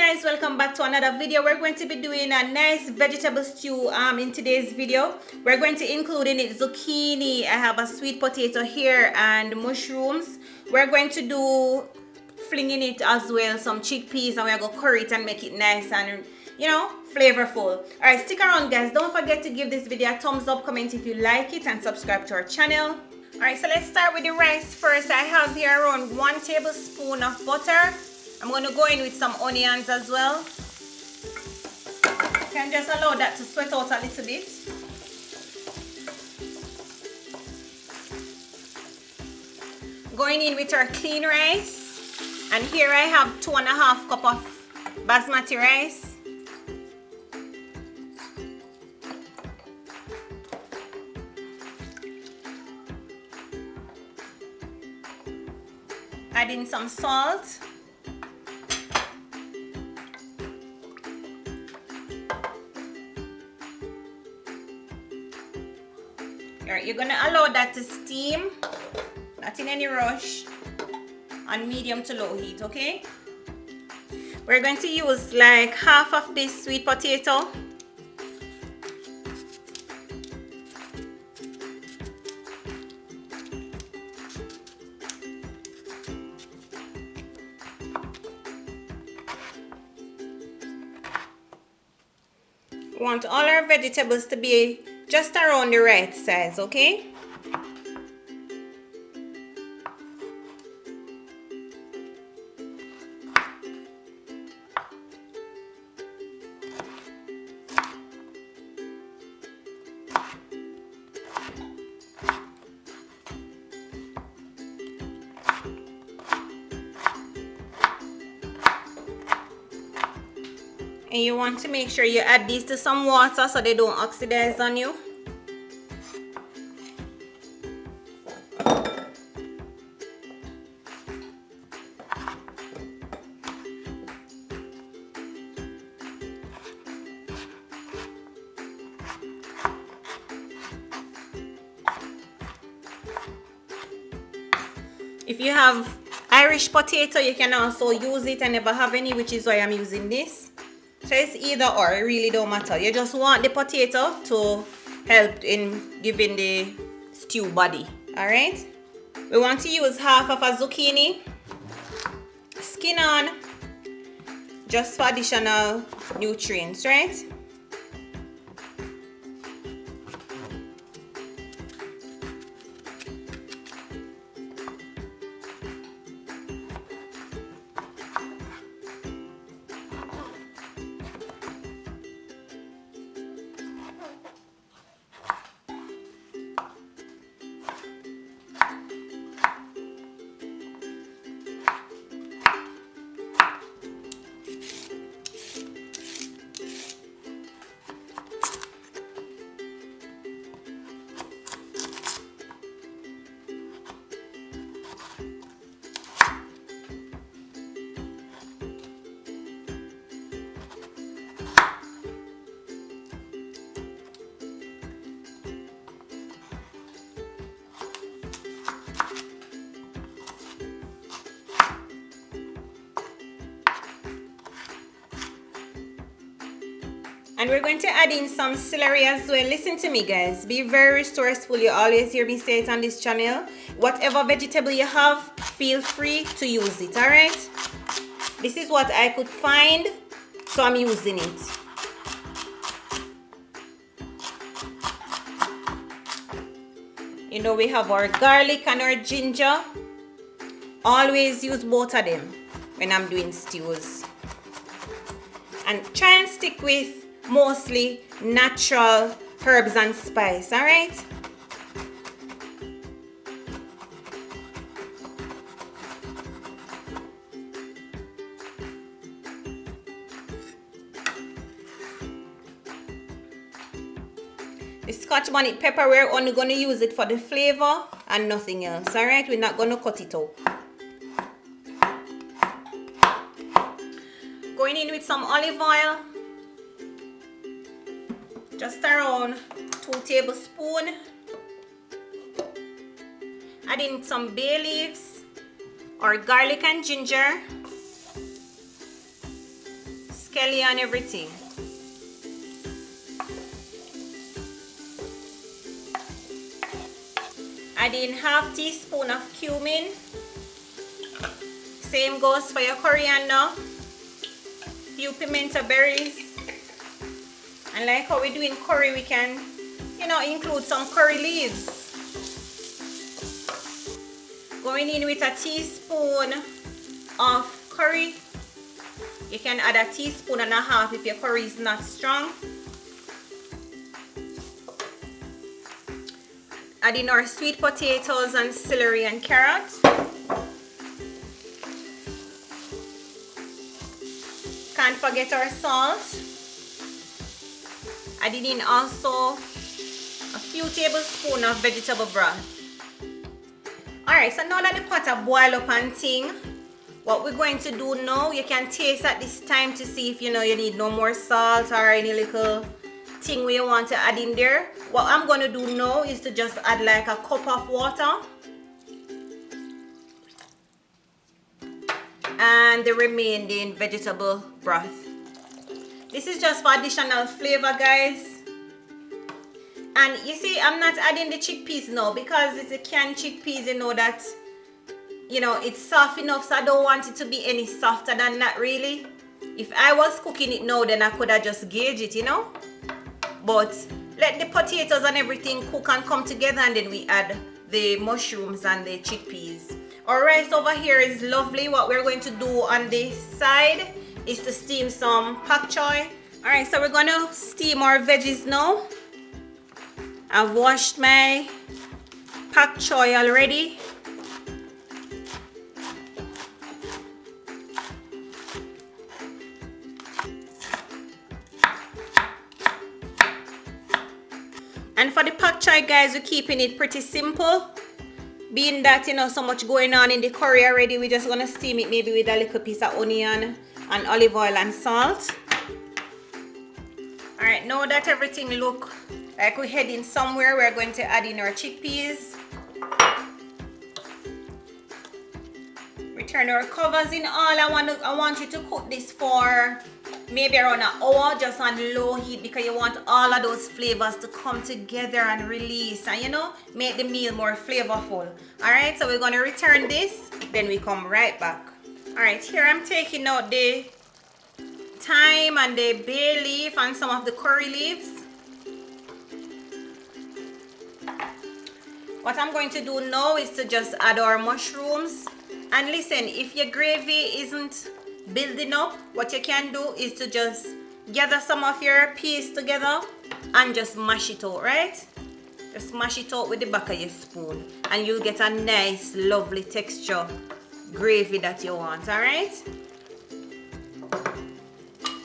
guys, welcome back to another video. We're going to be doing a nice vegetable stew in today's video. We're going to include in it zucchini. I have a sweet potato here and mushrooms. We're going to do flinging it as well, some chickpeas, and we're going to curry it and make it nice and flavorful. All right, stick around guys. Don't forget to give this video a thumbs up, comment if you like it, and subscribe to our channel. All right, so let's start with the rice first. I have here around 1 tablespoon of butter. I'm going to go in with some onions as well. You can just allow that to sweat out a little bit. Going in with our clean rice. And here I have 2.5 cups of basmati rice. Add in some salt. You're gonna allow that to steam, not in any rush, on medium to low heat, okay? We're going to use like half of this sweet potato. We want all our vegetables to be just around the right size, okay? And you want to make sure you add these to some water so they don't oxidize on you. If you have Irish potato, you can also use it. I never have any, which is why I'm using this. So it's either or, it really don't matter. You just want the potato to help in giving the stew body. Alright? We want to use half of a zucchini. Skin on. Just for additional nutrients, right? And we're going to add in some celery as well. Listen to me guys, be very resourceful. You always hear me say it on this channel. Whatever vegetable you have, feel free to use it, alright? This is what I could find, so I'm using it. You know, we have our garlic and our ginger. Always use both of them when I'm doing stews. And try and stick with mostly natural herbs and spice, all right? The Scotch bonnet pepper, we're only going to use it for the flavor and nothing else, all right? We're not going to cut it out. Going in with some olive oil. Just around 2 tablespoons. Add in some bay leaves or garlic and ginger. scallion, everything. Add in half teaspoon of cumin. Same goes for your coriander. Few pimento berries. And like how we do in curry, we can, you know, include some curry leaves. Going in with a teaspoon of curry. You can add a teaspoon and a half if your curry is not strong. Add in our sweet potatoes and celery and carrot. Can't forget our salt. Adding in also a few tablespoons of vegetable broth. Alright, so now that the pot are boiled up and thing, what we're going to do now, you can taste at this time to see if you know you need no more salt or any little thing we want to add in there. What I'm going to do now is to just add like a cup of water and the remaining vegetable broth. This is just for additional flavor, guys. And you see, I'm not adding the chickpeas now because it's a canned chickpeas. You know that, you know, it's soft enough, so I don't want it to be any softer than that really. If I was cooking it now, then I could have just gauged it, you know. But let the potatoes and everything cook and come together, and then we add the mushrooms and the chickpeas. Our rice over here is lovely. What we're going to do on this side is to steam some pak choy. Alright, so we're going to steam our veggies now. I've washed my pak choy already. And for the pak choy, guys, we're keeping it pretty simple. Being that, you know, so much going on in the curry already, we're just gonna steam it maybe with a little piece of onion and olive oil and salt. Alright, now that everything look like we're heading somewhere, we're going to add in our chickpeas. Return our covers in all. I want you to cook this for maybe around an hour just on low heat, because you want all of those flavors to come together and release and, you know, make the meal more flavorful. Alright, so we're going to return this, then we come right back. Alright, here I'm taking out the thyme and the bay leaf and some of the curry leaves. What I'm going to do now is to just add our mushrooms. And listen, if your gravy isn't building up, what you can do is to just gather some of your peas together and just mash it out, right? Just mash it out with the back of your spoon and you'll get a nice, lovely texture gravy that you want, alright?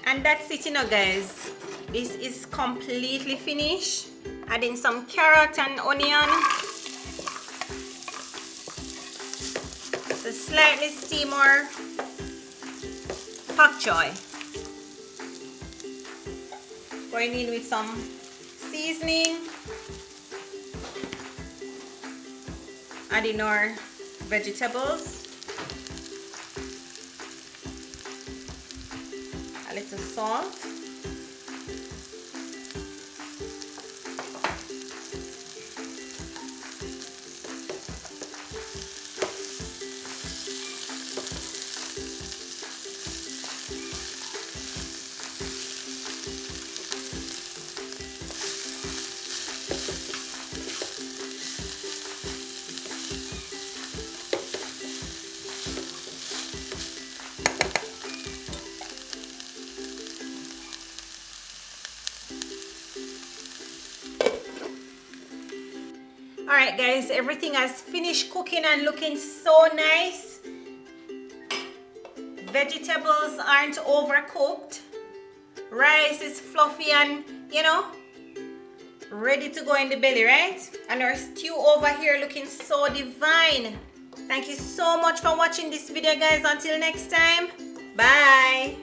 And that's it, you know, guys. This is completely finished. Adding some carrot and onion. So slightly steam our pak choy. Going in with some seasoning. Adding our vegetables. A little salt. Alright guys, everything has finished cooking and looking so nice. Vegetables aren't overcooked. Rice is fluffy and, you know, ready to go in the belly, right? And our stew over here looking so divine. Thank you so much for watching this video, guys. Until next time, bye.